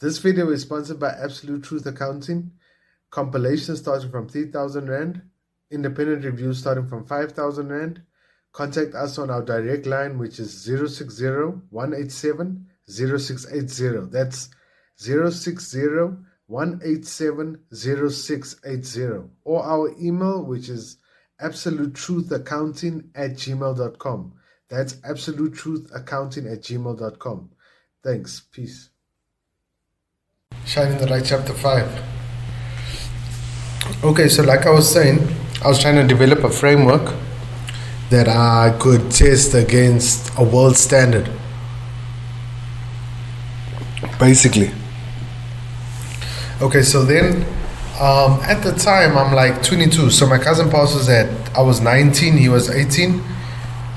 This video is sponsored by Absolute Truth Accounting. Compilation starting from 3,000 Rand. Independent reviews starting from 5,000 Rand. Contact us on our direct line, which is 060-187-0680. That's 060-187-0680. Or our email, which is absolutetruthaccounting@gmail.com. That's absolutetruthaccounting@gmail.com. Thanks. Peace. Shining the Light, Chapter 5. Okay, so like I was saying, I was trying to develop a framework that I could test against a world standard. Basically. Okay, so then at the time I'm like 22. So my cousin passes at, I was 19, he was 18.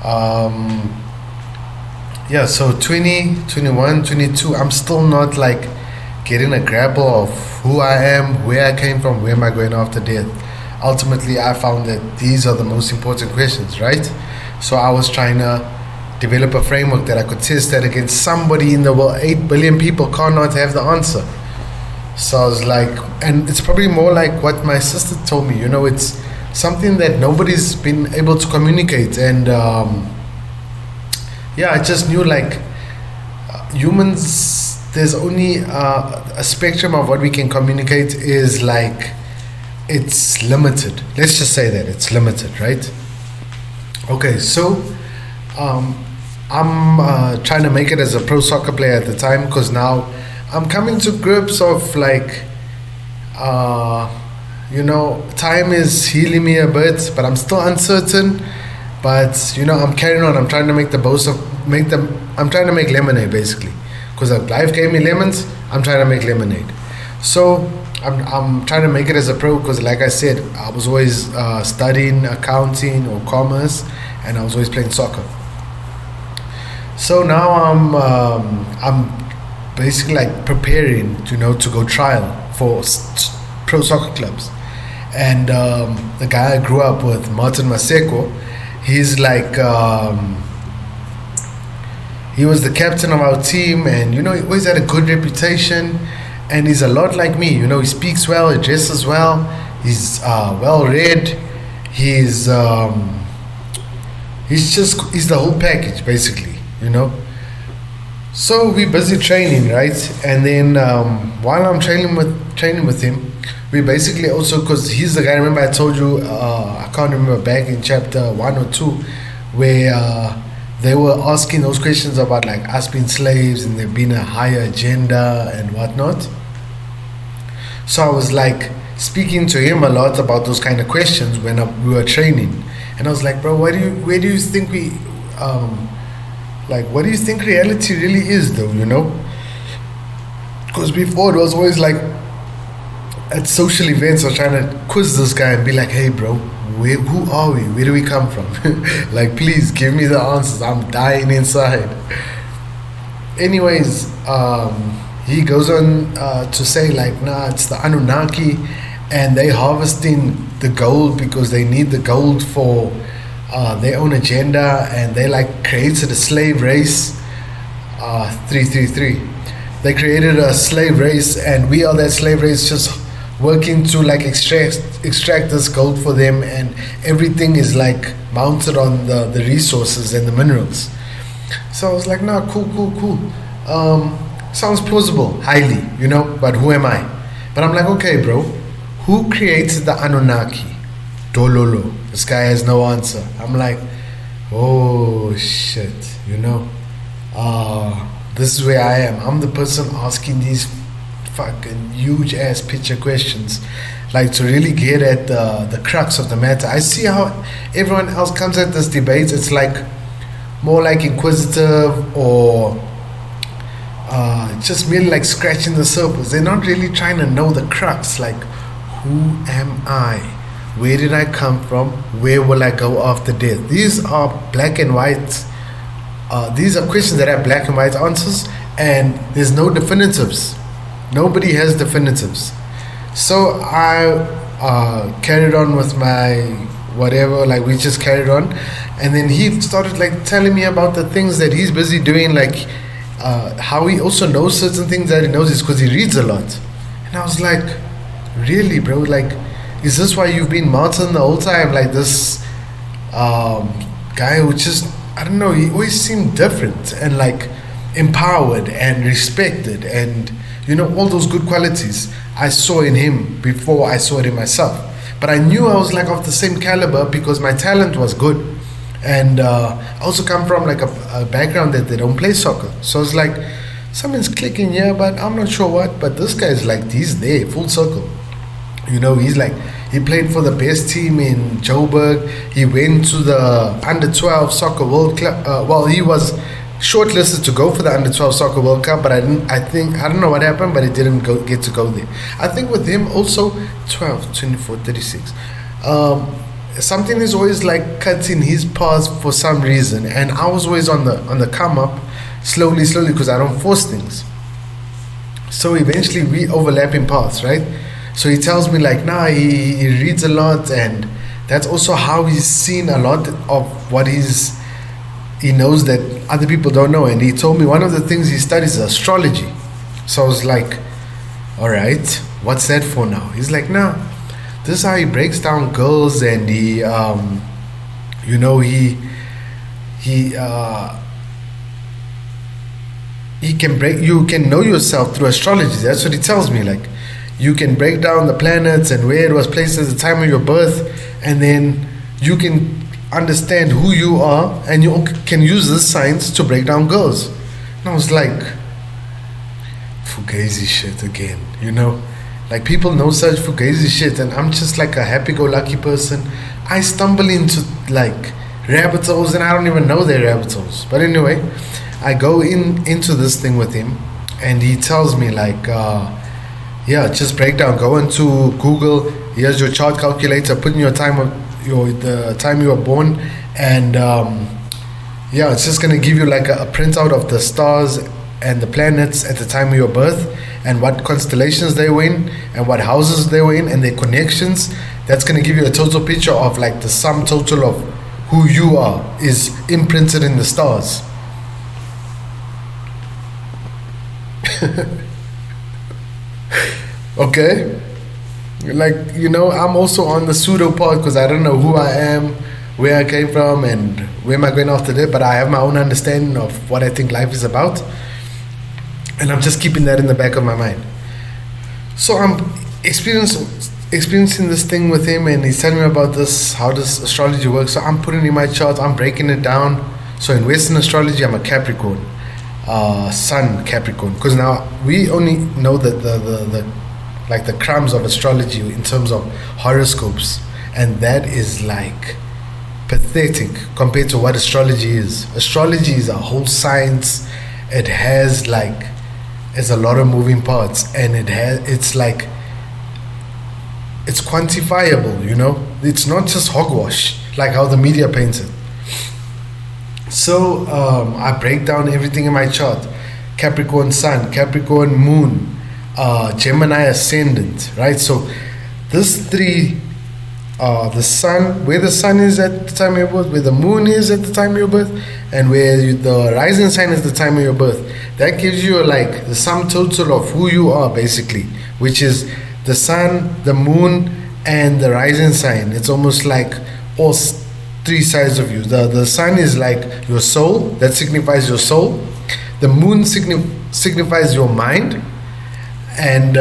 So 20, 21, 22, I'm still not like getting a grapple of who I am, where I came from, where am I going after death. Ultimately, I found that these are the most important questions, right? So I was trying to develop a framework that I could test that against somebody in the world. 8 billion people cannot have the answer. So I was like, and it's probably more like what my sister told me, it's something that nobody's been able to communicate. And I just knew like humans, there's only a spectrum of what we can communicate is like, it's limited. Let's just say that it's limited, right? Okay, so I'm trying to make it as a pro soccer player at the time, because now I'm coming to grips of like, time is healing me a bit, but I'm still uncertain. But I'm carrying on. I'm trying to make I'm trying to make lemonade basically, because life gave me lemons. I'm trying to make lemonade. So I'm trying to make it as a pro, because like I said, I was always studying accounting or commerce, and I was always playing soccer. So now I'm basically like preparing to go trial for pro soccer clubs. And the guy I grew up with, Martin Maseko, he's like he was the captain of our team, and he always had a good reputation. And he's a lot like me, he speaks well, he dresses well, he's well read, he's the whole package basically, So we're busy training, right? And then while I'm training with him, we basically also, because he's the guy, remember I told you, I can't remember, back in chapter 1 or 2, where they were asking those questions about like us being slaves and there being a higher agenda and whatnot. So I was like speaking to him a lot about those kind of questions when we were training, and I was like, bro, where do you think what do you think reality really is, though? Because before it was always like at social events, I was trying to quiz this guy and be like, hey, bro, who are we? Where do we come from? Like, please give me the answers. I'm dying inside. Anyways, he goes on to say like, nah, it's the Anunnaki, and they harvesting the gold because they need the gold for their own agenda, and they like created a slave race. 333. They created a slave race, and we are that slave race, just working to like extract this gold for them, and everything is like mounted on the resources and the minerals. So I was like, nah, cool. Sounds plausible, highly, but who am I? But I'm like, okay, bro, who created the Anunnaki? Dololo. This guy has no answer. I'm like, oh shit, this is where I am. I'm the person asking these fucking huge ass picture questions, like to really get at the crux of the matter. I see how everyone else comes at this debate. It's like more like inquisitive, or just merely like scratching the surface. They're not really trying to know the crux, like, who am I? Where did I come from? Where will I go after death? These are black and white. These are questions that have black and white answers, and there's no definitives. Nobody has definitives. So I carried on with my whatever, like we just carried on. And then he started like telling me about the things that he's busy doing. Like how he also knows certain things that he knows is because he reads a lot. And I was like, really, bro? Like, is this why you've been mountain the whole time? Like this guy who just, I don't know, he always seemed different and like empowered and respected, and you know, all those good qualities I saw in him before I saw it in myself. But I knew I was like of the same caliber because my talent was good. And I also come from like a background that they don't play soccer. So it's like, something's clicking here, but I'm not sure what. But this guy's like, he's there, full circle. You know, he's like, he played for the best team in Joburg. He went to the under 12 soccer World Cup. Well, he was shortlisted to go for the under 12 soccer World Cup, but I don't know what happened, but he didn't get to go there. I think with him also 12, 24, 36. Something is always like cutting his path for some reason, and I was always on the come up, slowly, because I don't force things. So eventually we overlap in paths, right? So he tells me like, nah, he reads a lot, and that's also how he's seen a lot of what he knows that other people don't know. And he told me one of the things he studies is astrology. So I was like, all right, what's that for now? He's like, nah, this is how he breaks down girls, and he you know, he can break, you can know yourself through astrology. That's what he tells me. Like, you can break down the planets and where it was placed at the time of your birth, and then you can understand who you are, and you can use this science to break down girls. And I was like, fugazi shit again, you know? Like, people know such fugazi shit, and I'm just like a happy-go-lucky person. I stumble into like rabbit holes, and I don't even know they're rabbit holes. But anyway, I go into this thing with him, and he tells me like, yeah, just break down. Go into Google. Here's your chart calculator. Put in your time of the time you were born, and yeah, it's just gonna give you like a printout of the stars and the planets at the time of your birth, and what constellations they were in, and what houses they were in, and their connections. That's gonna give you a total picture of like the sum total of who you are is imprinted in the stars. Okay, like, you know, I'm also on the pseudo part because I don't know who I am, where I came from, and where am I going after that, but I have my own understanding of what I think life is about, and I'm just keeping that in the back of my mind. So I'm experiencing this thing with him, and he's telling me about this, how does astrology work. So I'm putting in my chart, I'm breaking it down. So in Western astrology, I'm a Capricorn, Sun Capricorn, because now we only know that the crumbs of astrology in terms of horoscopes, and that is like pathetic compared to what astrology is. Astrology is a whole science. It has like, it's a lot of moving parts, and it's like, it's quantifiable, you know. It's not just hogwash like how the media paints it. So I break down everything in my chart: Capricorn Sun, Capricorn Moon, Gemini Ascendant, right? So this three, the Sun, where the Sun is at the time of your birth, where the Moon is at the time of your birth, and where the rising sign is the time of your birth. That gives you like the sum total of who you are, basically, which is the Sun, the Moon, and the rising sign. It's almost like all three sides of you. The Sun is like your soul, that signifies your soul. The Moon signifies your mind, and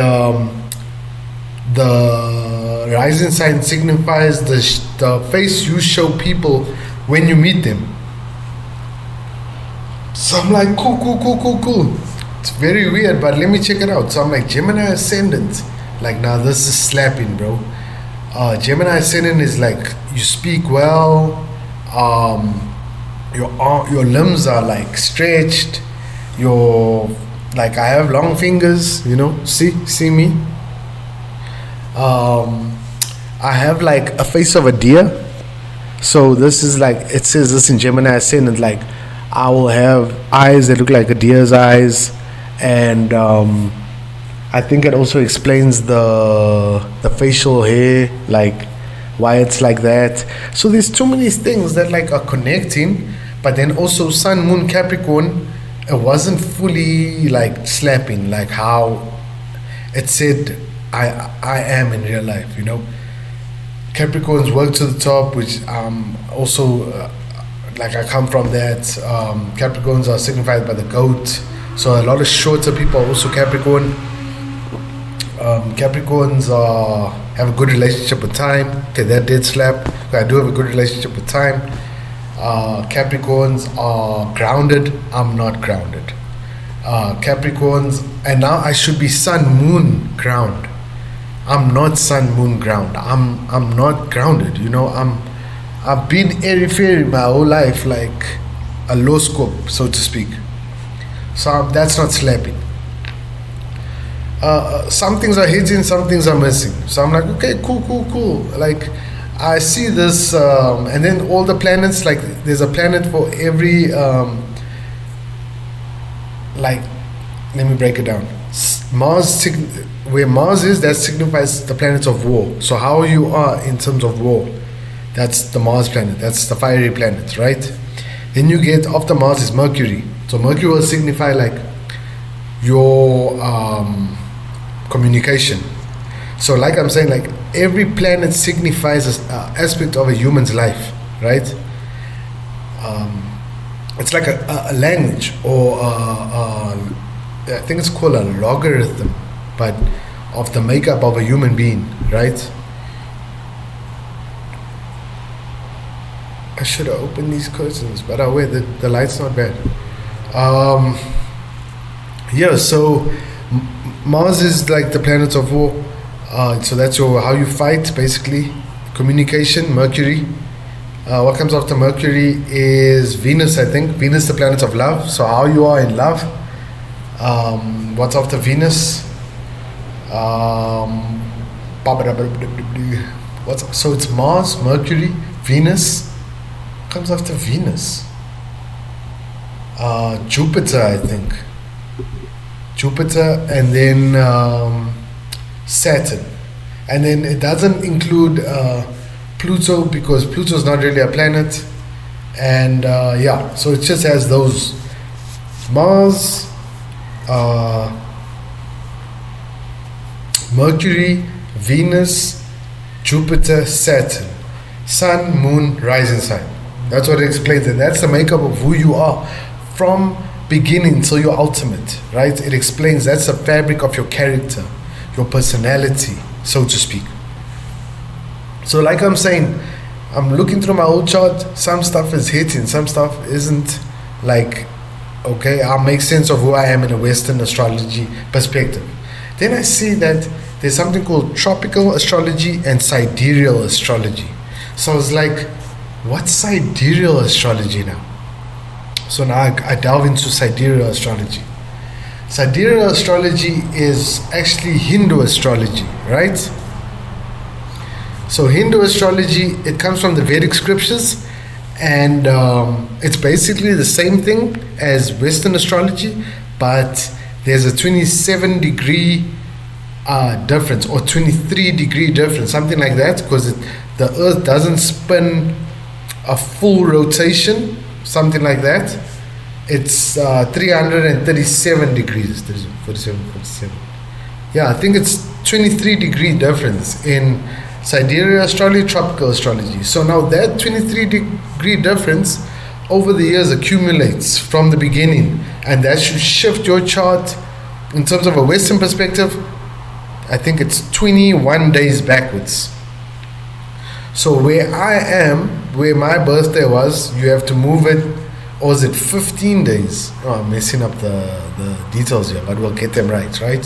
the rising sign signifies the face you show people when you meet them. So I'm like, cool. It's very weird, but let me check it out. So I'm like, Gemini Ascendant. Like, now this is slapping, bro. Gemini Ascendant is like, you speak well. Your limbs are like stretched. Your, like, I have long fingers, you know. See me. I have like a face of a deer. So this is like, it says this in Gemini Ascendant, like, I will have eyes that look like a deer's eyes, and I think it also explains the facial hair, like why it's like that. So there's too many things that like are connecting. But then also Sun, Moon, Capricorn, it wasn't fully like slapping like how it said I am in real life, you know. Capricorns work to the top, which also like I come from that. Capricorns are signified by the goat, so a lot of shorter people are also Capricorn. Capricorns have a good relationship with time. Okay, that did slap. I do have a good relationship with time. Capricorns are grounded. I'm not grounded. Capricorns, and now I should be sun, moon, ground. I'm not sun, moon, ground. I'm not grounded. You know, I've been airy fairy my whole life, like a low scope, so to speak. So that's not slapping. Some things are hitting, some things are missing. So I'm like, okay, cool. Like, I see this, and then all the planets, like, there's a planet for every, like, let me break it down. Where Mars is, that signifies the planets of war. So how you are in terms of war, that's the Mars planet. That's the fiery planet, right? Then you get, after Mars is Mercury. So Mercury will signify, like, your communication. So like I'm saying, like, every planet signifies an aspect of a human's life, right? It's like a language, or I think it's called a logarithm, but of the makeup of a human being, right? I should have opened these curtains, but I wait, the light's not bad. Yeah, so Mars is like the planet of war. So that's how you fight, basically. Communication, Mercury. What comes after Mercury is Venus, I think. Venus, the planet of love. So how you are in love. What's after Venus? So it's Mars, Mercury, Venus. What comes after Venus? Jupiter, I think. Jupiter, and then Saturn. And then it doesn't include Pluto, because Pluto is not really a planet. And yeah, so it just has those: Mars, Mercury, Venus, Jupiter, Saturn, Sun, Moon, rising sign. That's what it explains, and that's the makeup of who you are from beginning till your ultimate, right? It explains that's the fabric of your character, your personality, so to speak. So like I'm saying, I'm looking through my old chart, some stuff is hitting, some stuff isn't. Like, okay, I'll make sense of who I am in a Western astrology perspective. Then I see that there's something called tropical astrology and sidereal astrology. So I was like, what's sidereal astrology now? So now I delve into sidereal astrology. Sidereal astrology is actually Hindu astrology, right? So Hindu astrology, it comes from the Vedic scriptures, and it's basically the same thing as Western astrology, but there's a 27 degree difference, or 23 degree difference, something like that, because the earth doesn't spin a full rotation, something like that. It's 337 degrees. 47. Yeah, I think it's 23 degree difference in sidereal astrology, tropical astrology. So now that 23 degree difference over the years accumulates from the beginning, and that should shift your chart in terms of a Western perspective. I think it's 21 days backwards. So where I am, where my birthday was, you have to move it, or is it 15 days? Oh, I'm messing up the details here, but we'll get them right? I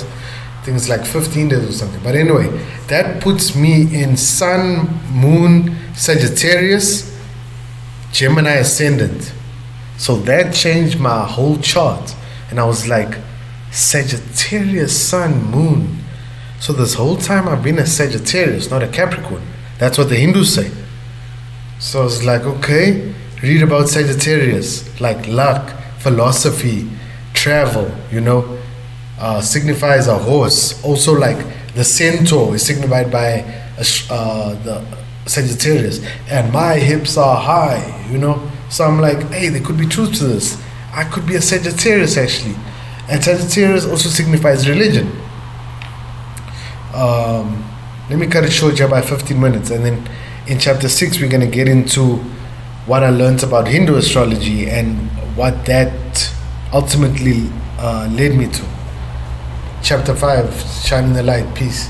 think it's like 15 days or something. But anyway, that puts me in Sun, Moon, Sagittarius, Gemini ascendant. So that changed my whole chart. And I was like, Sagittarius, Sun, Moon. So this whole time I've been a Sagittarius, not a Capricorn. That's what the Hindus say. So I was like, okay, read about Sagittarius, like luck, philosophy, travel, signifies a horse. Also, like the centaur is signified by the Sagittarius. And my hips are high, So I'm like, hey, there could be truth to this. I could be a Sagittarius actually, and Sagittarius also signifies religion. Let me cut it short here by 15 minutes, and then in chapter 6 we're going to get into what I learned about Hindu astrology and what that ultimately led me to. Chapter 5, shining the light. Peace.